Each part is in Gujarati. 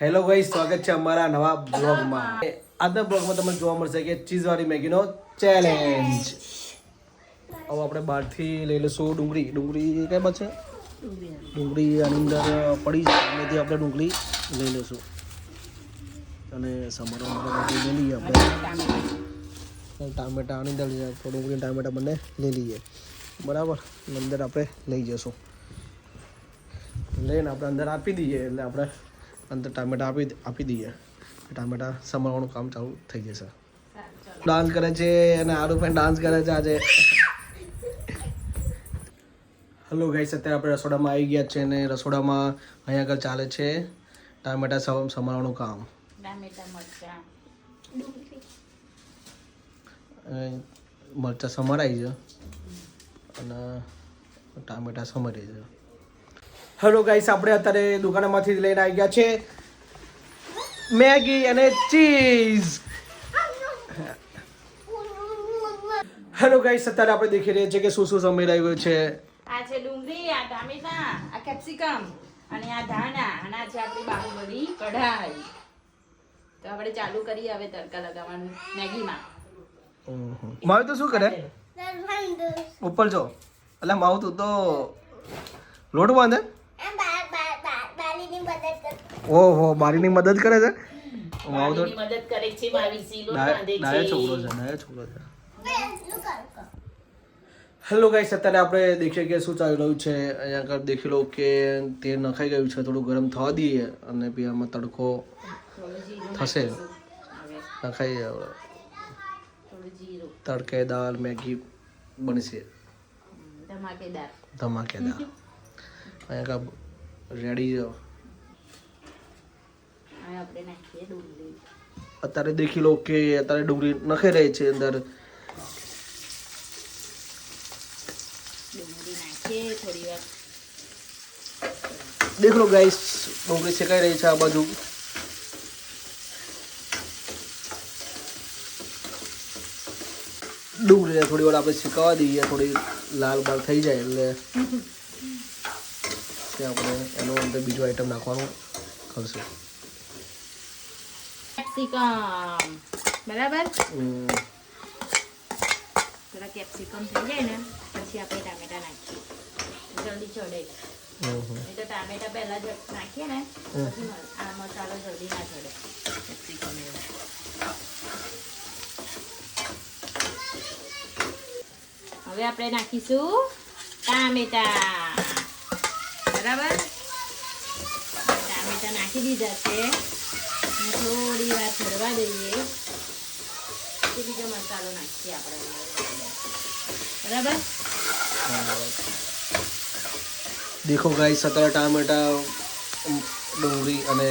હેલો ગાઈસ, સ્વાગત છે અમારા નવા બ્લોગમાં. આજના બ્લોગમાં તમને જોવા મળશે કે ચીઝવાળી મેગીનો ચેલેન્જ. હવે આપણે બહારથી લઈ લઈશું ડુંગળી કેમ છે? ડુંગળી આની અંદર પડી છે, એનાથી આપણે ડુંગળી લઈ લઈશું અને સમારવા માટે લઈ લઈએ આપણે ટામેટા. આની અંદર ડુંગળી ટામેટા બંને લઈ લઈએ, બરાબર. અંદર આપણે લઈ જઈશું, લઈને આપણે અંદર આપી દઈએ એટલે આપણે અંદર ટામેટા આપી દઈએ. ટામેટા સમારવાનું કામ ચાલુ થઈ જશે. ડાન્સ કરે છે અને આરું પણ ડાન્સ કરે છે આજે. હેલો ગાઈસ, અત્યારે આપણે રસોડામાં આવી ગયા છે અને રસોડામાં અહીંયા આગળ ચાલે છે ટામેટા સમારવાનું કામ. મરચાં સમારાય છે અને ટામેટા સમારી છે. હેલો ગાઈસ, આપણે અત્યારે દુકાનમાંથી લઈને આવી ગયા છે મેગી અને ચીઝ. હેલો ગાઈસ, અત્યારે આપણે દેખી રહ્યા છીએ કે શું શું સમય રહ્યું છે. આ છે ડુંગળી, આ ટામેટા, આ કેપ્સિકમ અને આ ધાણા અને આ છે આપણી બાહુબલી કઢાઈ. તો આપણે ચાલુ કરીએ હવે તડકા લગાવવાનું મેગીમાં. માવ તો શું કરે ઉપર જો, એટલે માવ તું તો લોટ બાંધે. ઓહો, બારીની મદદ કરે છે. માવ તો મદદ કરે છે મારી સીલો બાંધે છે. ડાયો છોકરો છે. હેલો ગાઈસ, અત્યારે આપણે દેખીએ કે શું ચાલી રહ્યું છે. અહીંયા આગળ દેખી લો કે તેલ નખાઈ ગયું છે, થોડું ગરમ થવા દઈએ અને પછી આમાં તડકો થશે. નખાઈ તડકેદાર મેગી બનશે, ધમાકેદાર. અહીંયા આગળ રેડી છે. આપણે નાખીએ ડુંગળી. અત્યારે દેખી લો કે અત્યારે ડુંગળી નખાઈ રહી છે અંદર. ડુંગળી નાખીએ થોડી વાર. દેખ લો ગાઈસ, ડુંગળી શેકાઈ રહી છે આ બાજુ. ડુંગળીને થોડી વાર આપણે શેકાવા દઈએ, થોડી લાલ બાલ થઈ જાય એટલે આપણે એનો અંદર બીજો આઈટમ નાખવાનું કરશું. કેપ્સિકમ બરાબર. થોડા કેપ્સિકમ થઈ જાય ને પછી આપણે ટામેટા નાખીએ, જલ્દી ચડે. નહીં તો ટામેટા પહેલા જ નાખીએ ને પછી આ મસાલો જલ્દી ના ચડે. કેપ્સિકમ એવું. હવે આપણે નાખીશું ટામેટા, બરાબર. ટામેટા નાખી દીધા છે, થોડી વાર ચડવા દઈએ પછી બીજો મસાલો નાખીએ આપણે, બરાબર. દેખો ગાઈસ, અત્યારે ટામેટા, ડુંગળી અને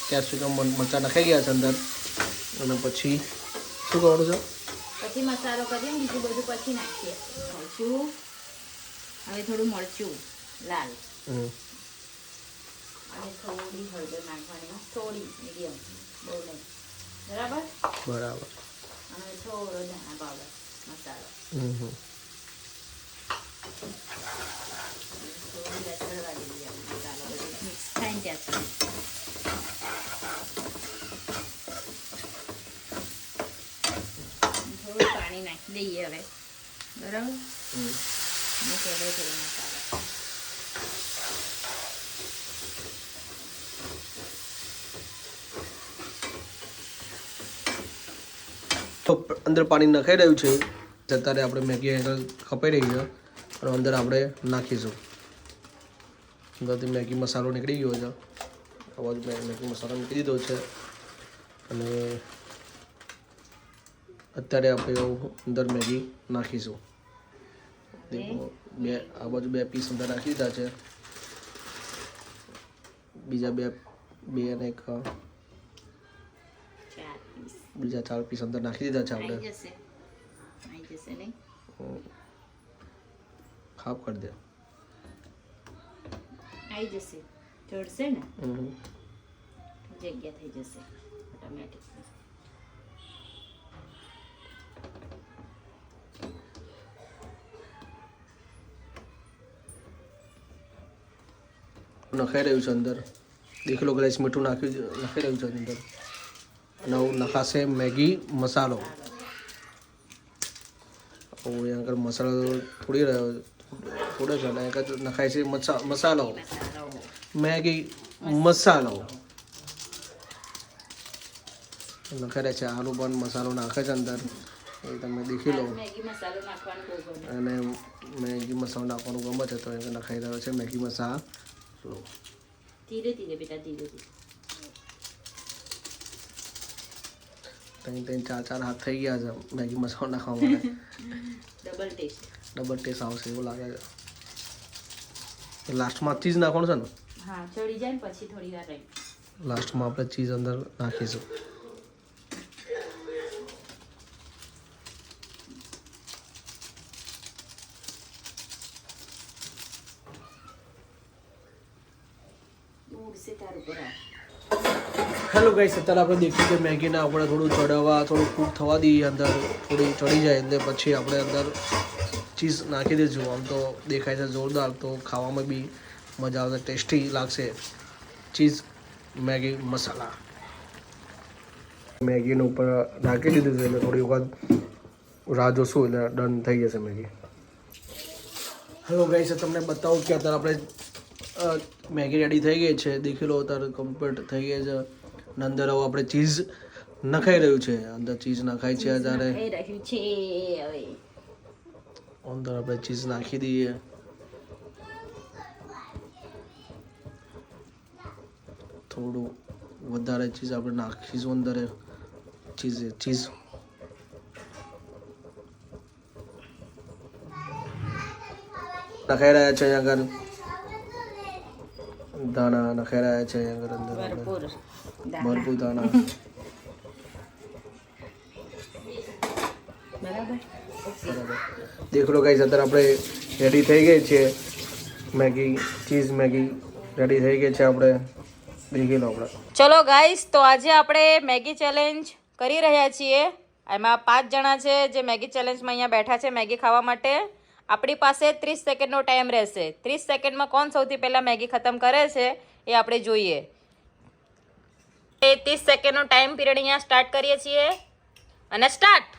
કેપ્સિકમ મરચાં નખાઈ ગયા છે અંદર. અને પછી શું કરવાનું છે? પછી મસાલો કરીએ ને બીજું બધું પછી નાખીએ. મરચું, હવે થોડું મરચું લાલ અને થોડી હળદર નાખવાની, થોડી મીડિયમ, બહુ નહીં, બરાબર. અને થોડો ધાણા પાવડર મસાલો. થોડી ચડવા દઈએ મસાલો બધું મિક્સ થાય ને ત્યાં સુધી. થોડું પાણી નાખી દઈએ હવે, બરાબર. થોડો મસાલો. તો અંદર પાણી નખાઈ રહ્યું છે. અત્યારે આપણે મેગી આગળ ખપાઈ રહી છે અને અંદર આપણે નાખીશું. અંદરથી મેગી મસાલો નીકળી ગયો છે. આ બાજુ મેગી મસાલો નીકળી દીધો છે અને અત્યારે આપણે અંદર મેગી નાખીશું. આ બાજુ 2 પીસ અંદર નાખી દીધા છે, બીજા બે અને એક બીજા 4 પીસ અંદર નાખી દીધા છે આપણે. ખાપ કરી દે, આવી જશે, ચડશે ને જગ્યા થઈ જશે ઓટોમેટિક. નખાઈ રહ્યું છે અંદર. દેખી લો ગાઈસ મીઠું નાખી રહ્યું છે અંદર. નવું નખાશે મેગી મસાલો. અહીંયા આગળ મસાલો થોડી રહ્યો થોડો છે અને આગળ નખાય છે મસાલો મેગી મસાલો નખાઈ રહ્યા છે. આલુ પણ મસાલો નાખે છે અંદર એ તમે દેખી લો. મેગી મસાલો નાખવાનું બહુ ગમે. અને મેગી મસાલો નાખવાનું ગમે છે તો એ નખાઈ રહ્યો છે મેગી મસાલો. ધીરે ધીરે બેટા ધીરે ધીરે. 3-4 હાથ થઈ ગયા છે મેગી મસાલો નાખવા માટે. ડબલ ટેસ્ટ આવશે એવું લાગે છે. લાસ્ટમાં ચીઝ નાખવાનું છે ને? હા ચડી જાય ને પછી થોડી વાર રહી. લાસ્ટમાં આપણે ચીઝ અંદર નાખીશું. ઉડશે તાર ઉપર આ. હેલો ગાઈસ, અત્યારે આપણે દેખ્યું કે મેગીને આપણે થોડું થોડું કૂક થવા દઈએ અંદર થોડી ચડી જાય એટલે પછી આપણે અંદર ચીઝ નાખી દઈશું. આમ તો દેખાય છે જોરદાર, તો ખાવામાં બી મજા આવશે, ટેસ્ટી લાગશે. ચીઝ મેગી મસાલા મેગીને ઉપર નાખી દીધું છે એટલે થોડી વખત રાહ જોશું એટલે ડન થઈ જશે મેગી. હેલો ગાઈસ, તમને બતાવું કે અત્યારે આપણે મેગી રેડી થઈ ગઈ છે. દેખી લો અત્યારે કમ્પ્લીટ થઈ ગઈ છે. અને અંદર હવે આપણે ચીઝ નખાઈ રહ્યું છે. અંદર ચીઝ નખાય છે અત્યારે. રાખ્યું છે હવે અંદર આપણે ચીઝ નાખી દઈએ. થોડું વધારે ચીઝ આપણે નાખીશું અંદર. ચીઝ નખાઈ રહ્યા છે આગળ. દાણા નખાઈ રહ્યા છે આગળ અંદર ભરપૂર દાણા. બરાબર. દેખ લો ગાઈસ, અત્યારે આપણે રેડી થઈ ગઈ છે મેગી. ચીઝ મેગી રેડી થઈ ગઈ છે આપણે. દેખી લો આપણે. ચલો ગાઈસ, તો આજે આપણે મેગી ચેલેન્જ કરી રહ્યા છીએ. એમાં 5 જણા છે જે મેગી ચેલેન્જમાં અહીંયા બેઠા છે મેગી ખાવા માટે. આપણી પાસે 30 સેકન્ડનો ટાઈમ રહેશે. 30 સેકન્ડમાં કોણ સૌથી પહેલાં મેગી ખતમ કરે છે એ આપણે જોઈએ. એ 30 સેકન્ડનો ટાઈમ પીરિયડ અહીંયા સ્ટાર્ટ કરીએ છીએ અને સ્ટાર્ટ.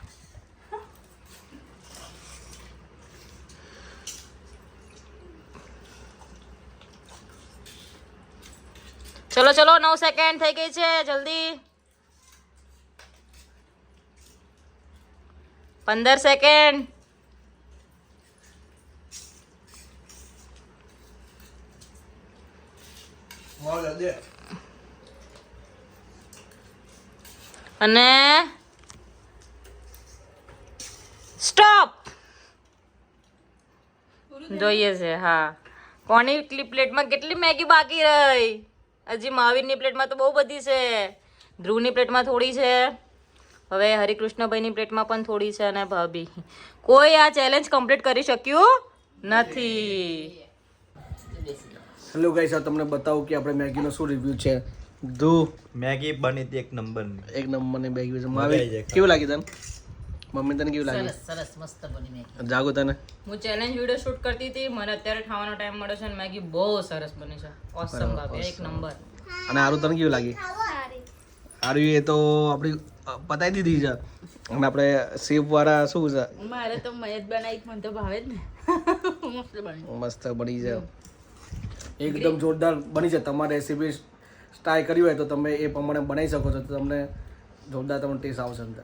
ચલો 9 સેકન્ડ થઈ ગઈ છે, જલ્દી. 15 સેકન્ડ. અને સ્ટોપ. જોઈએ છે. હા, કોની પ્લેટમાં કેટલી મેગી બાકી રહી? હજી મહાવીરની પ્લેટમાં તો બહુ બધી છે. ધ્રુવની પ્લેટમાં થોડી છે. હવે હરિકૃષ્ણભાઈની પ્લેટમાં પણ થોડી છે અને ભાભી. કોઈ આ ચેલેન્જ કમ્પ્લીટ કરી શક્યું નથી. હેલો ગાઈસ, તમને બતાવું કે આપણે મેગીનો શું રિવ્યુ છે. ધૂ મેગી બની હતી એક નંબરની મેગી છે. માવી કેવું લાગી તને? મમ્મી તને કેવું લાગ્યું? સરસ મસ્ત બની મેગી. જાગો તને? હું ચેલેન્જ વિડિયો શૂટ કરતી હતી, મને અત્યારે ખાવાનો ટાઈમ મળ્યો છે અને મેગી બહુ સરસ બની છે. ઓસમ ભાભી, એક નંબર. અને આરું તને કેવું લાગી? આરું એ તો આપણી પતાઈ દીધી છે. અને આપણે શેફ વાળા શું છે? મારે તો મહેશ બનાવી મને તો ભાવે જ ને. મસ્ત બની છે, એકદમ જોરદાર બની છે. તમારે રેસીપી ટ્રાય કરી હોય તો તમે એ પ્રમાણે બનાવી શકો છો, તો તમને જોરદાર તમને ટેસ્ટ આવશે અંદર.